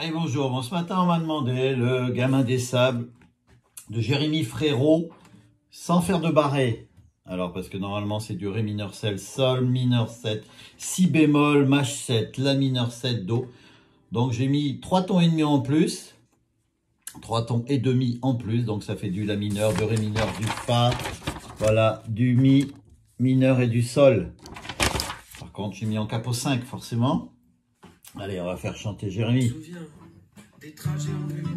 Allez, bonjour. Bon, ce matin, on m'a demandé le gamin des sables de Jérémy Frérot sans faire de barré. Alors, parce que normalement, c'est du Ré mineur 7, Sol mineur 7, Si bémol, Maj 7, La mineur 7, Do. Donc, j'ai mis 3 tons et demi en plus. 3 tons et demi en plus. Donc, ça fait du La mineur, du Ré mineur, du Fa. Voilà, du Mi mineur et du Sol. Par contre, j'ai mis en capot 5, forcément. Allez, on va faire chanter Jérémy. Je me souviens des trajets en vélo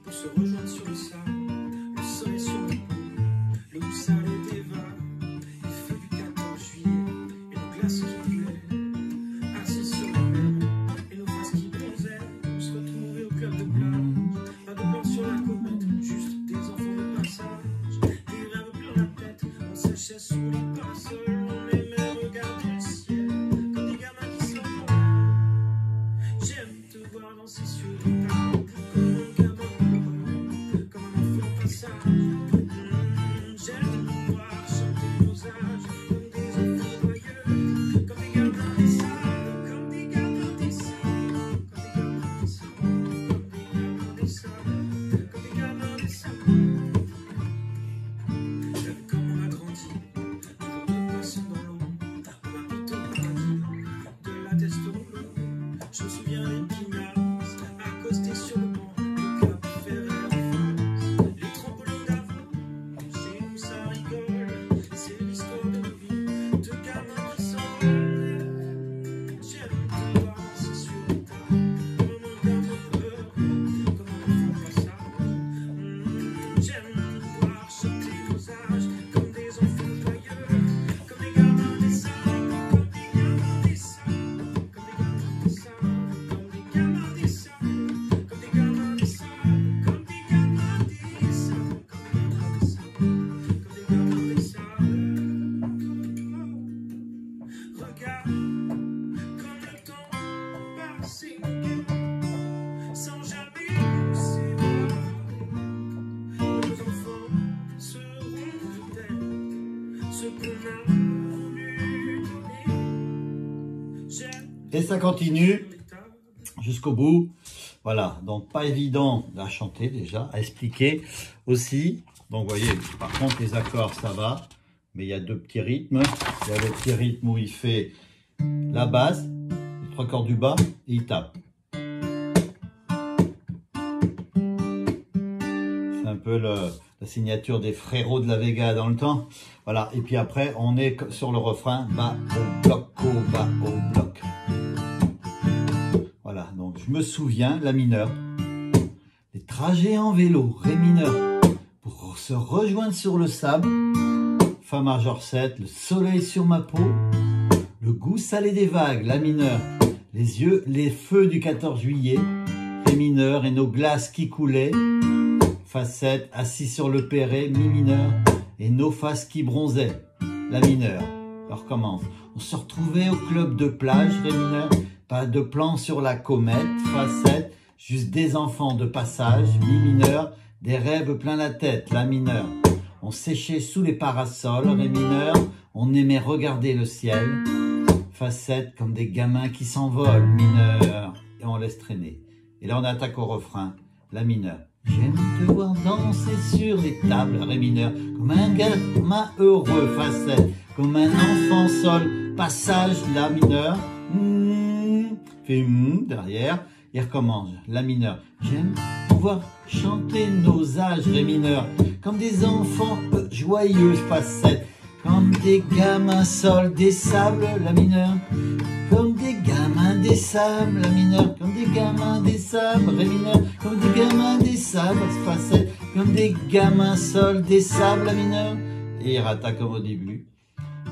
pour se rejoindre sur le sable, le soleil sur le pont, l'eau salée des vagues, le feu du 14 juillet et nos glaces qui coulaient, assis sur la mer et nos faces qui bronzaient. On se retrouvait au club de plage, pas de plan sur la comète, juste des enfants de passage, des rêves plein la tête, on séchait sous les parasols, on aimait regarder le ciel comme des gamins qui s'envolent. J'aime te voir danser sur les tables, comme un gamin, comme un enfant passage. J'aime te voir chanter nos âges, comme des enfants joyeux, comme des gamins des sables, comme des gamins des sables, comme des gamins des sables, comme des gamins des sables, comme des gamins des sables. T'as vu comme on a grandi, toujours de poissons dans l'eau, on a plutôt le paradis, de la test au boulot. Je me souviens des pignasse, accostés sur le banc, le cap ferré en face, les trampolines d'avant, chez nous ça rigole, c'est l'histoire de nos vies, de gamins qui s'envolent. J'aime te voir danser sur les tables, comme un gamin heureux, comme un enfant passage. J'aime te voir chanter nos âges, comme des enfants joyeux, comme des gamins des sables, comme des gamins des sables, comme des gamins des sables. Comme des gamins des sables, comme des gamins des sables, comme des gamins des sables, comme des gamins des sables. Regarde comme le temps passe sans jamais nous séparer. Nos enfants seront peut-être ce qu'on a voulu donner. Et ça continue jusqu'au bout. Voilà, donc pas évident à chanter déjà, à expliquer aussi. Donc vous voyez, par contre les accords ça va, mais il y a deux petits rythmes. Il y a le petit rythme où il fait la basse, les trois cordes du bas, et il tape. C'est un peu la signature des frérots de la Vega dans le temps. Voilà, et puis après on est sur le refrain, bas au bloc, au bas au bloc. Voilà, donc je me souviens, La mineur, les trajets en vélo, Ré mineur, pour se rejoindre sur le sable, Fa majeur 7, le soleil sur ma peau, le goût salé des vagues, La mineur, les feux du 14 juillet, Ré mineur et nos glaces qui coulaient, Fa 7, assis sur le perret, Mi mineur, et nos faces qui bronzaient, La mineur. Alors recommence. On se retrouvait au club de plage, Ré mineur, pas de plan sur la comète, Fa 7, juste des enfants de passage, Mi mineur, des rêves plein la tête, La mineur. On séchait sous les parasols, Ré mineur, on aimait regarder le ciel, Fa 7, comme des gamins qui s'envolent, mineur, et on laisse traîner. Et là on attaque au refrain, La mineur. J'aime te voir danser sur les tables, Ré mineur, comme un gamin heureux, Fa 7, comme un enfant Sol, passage, La mineur, fait derrière, il recommence, La mineur. J'aime pouvoir chanter nos âges, Ré mineur, comme des enfants joyeux, Fa 7, comme des gamins Sol, des sables, La mineur, comme des gamins des sables, La mineur, comme des gamins des sables, Ré mineur, comme des gamins des sables, Fa 7, comme des gamins Sol, des sables, La mineur, et il rattaque comme au début.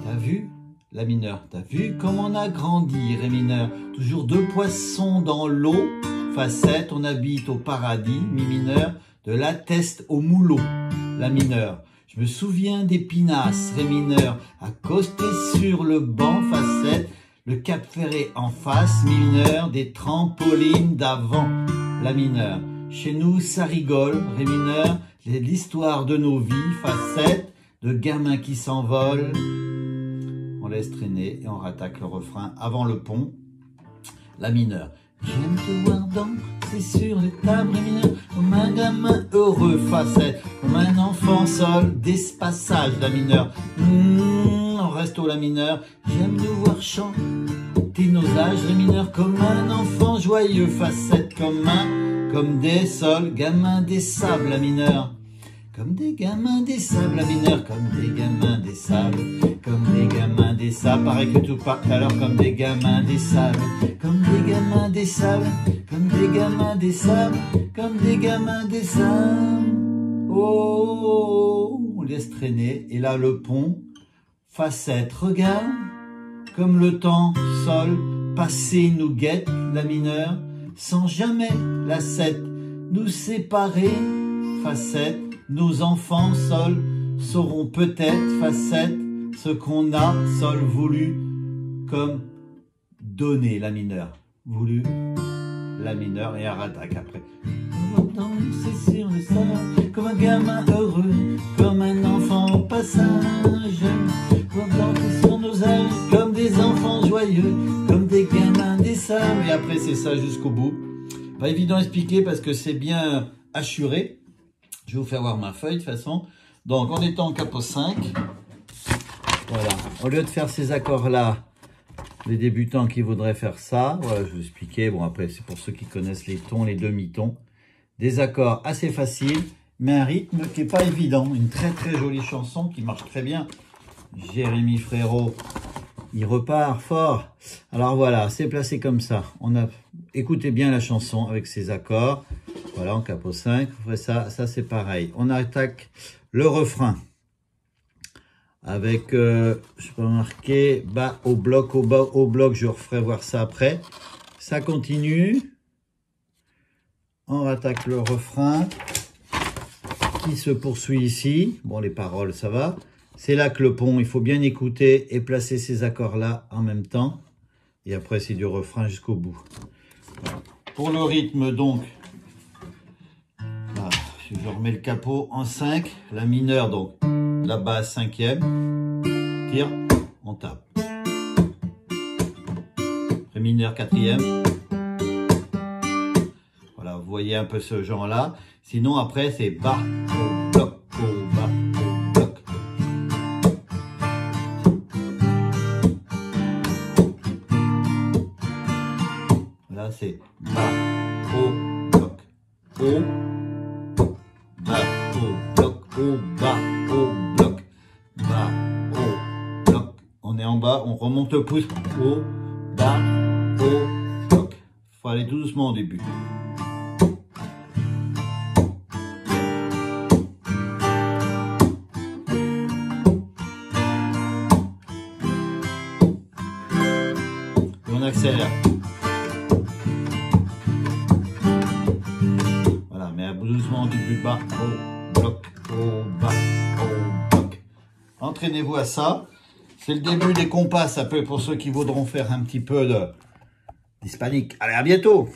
T'as vu, La mineur, t'as vu comme on a grandi, Ré mineur, toujours deux poissons dans l'eau, Fa 7, on habite au paradis, Mi mineur, de la teste au moulot, La mineur. Je me souviens des pinasses, Ré mineur, accostés sur le banc, Fa 7, le cap ferré en face, Mi mineur, des trampolines d'avant, La mineur. Chez nous, ça rigole, Ré mineur, l'histoire de nos vies, Fa 7, de gamins qui s'envolent. On laisse traîner et on rattaque le refrain avant le pont, La mineur. J'aime te voir danser assis sur les tables ré mineur, comme un gamin heureux, fa 7, comme un enfant sol, d'espaçage, la mineur. On reste au la mineur, j'aime nous voir chanter nos âges, ré mineur, comme un enfant joyeux, fa 7, comme des sols, gamins des sables, la mineur. Comme des gamins des sables, la mineur, comme des gamins des sables, comme des gamins des sables, pareil que tout à l'heure, comme des gamins des sables, comme des gamins des sables, comme des gamins des sables, comme des gamins des sables. Oh, on laisse traîner, et là le pont, fa 7, regarde, comme le temps, sol, passé nous guette, la mineure, sans jamais la 7 nous séparer, fa 7. Nos enfants, sol, sauront peut-être, fa 7, ce qu'on a, sol, voulu, comme donner, la mineure. Voulu, la mineure, et un rattaque après. Danser sur le sable, comme un gamin heureux, comme un enfant au passage. Danser sur nos âges, comme des enfants joyeux, comme des gamins des sables. Et après, c'est ça jusqu'au bout. Pas évident à expliquer parce que c'est bien assuré. Je vais vous faire voir ma feuille de toute façon. Donc, on est en capo 5. Voilà. Au lieu de faire ces accords-là, les débutants qui voudraient faire ça, voilà, je vais vous expliquer. Bon, après, c'est pour ceux qui connaissent les tons, les demi-tons. Des accords assez faciles, mais un rythme qui n'est pas évident. Une très très jolie chanson qui marche très bien. Jérémy Frérot, il repart fort. Alors voilà, c'est placé comme ça. Écoutez bien la chanson avec ses accords. Voilà, en capo 5, vous ferez ça, c'est pareil. On attaque le refrain avec, je peux marquer, bas au bloc, au bloc, je referai voir ça après. Ça continue. On attaque le refrain qui se poursuit ici. Bon, les paroles, ça va. C'est là que le pont, il faut bien écouter et placer ces accords-là en même temps. Et après, c'est du refrain jusqu'au bout. Voilà. Pour le rythme, donc, je remets le capot en 5, la mineure, donc la basse 5e, tire, on tape. Ré mineur 4e. Voilà, vous voyez un peu ce genre-là. Sinon, après, c'est bas, au bloc, au bas, au bloc. Là, c'est bas, au bloc, au bas, au bloc, au bas, au bloc, bas, au bloc. On est en bas, on remonte le pouce, au bas, au bloc. Faut aller tout doucement au début. Et on accélère. Voilà, mais doucement au début, bas, au bloc, au bas, au bloc. Entraînez-vous à ça. C'est le début des compas, ça peut pour ceux qui voudront faire un petit peu d'hispanique. Allez, à bientôt!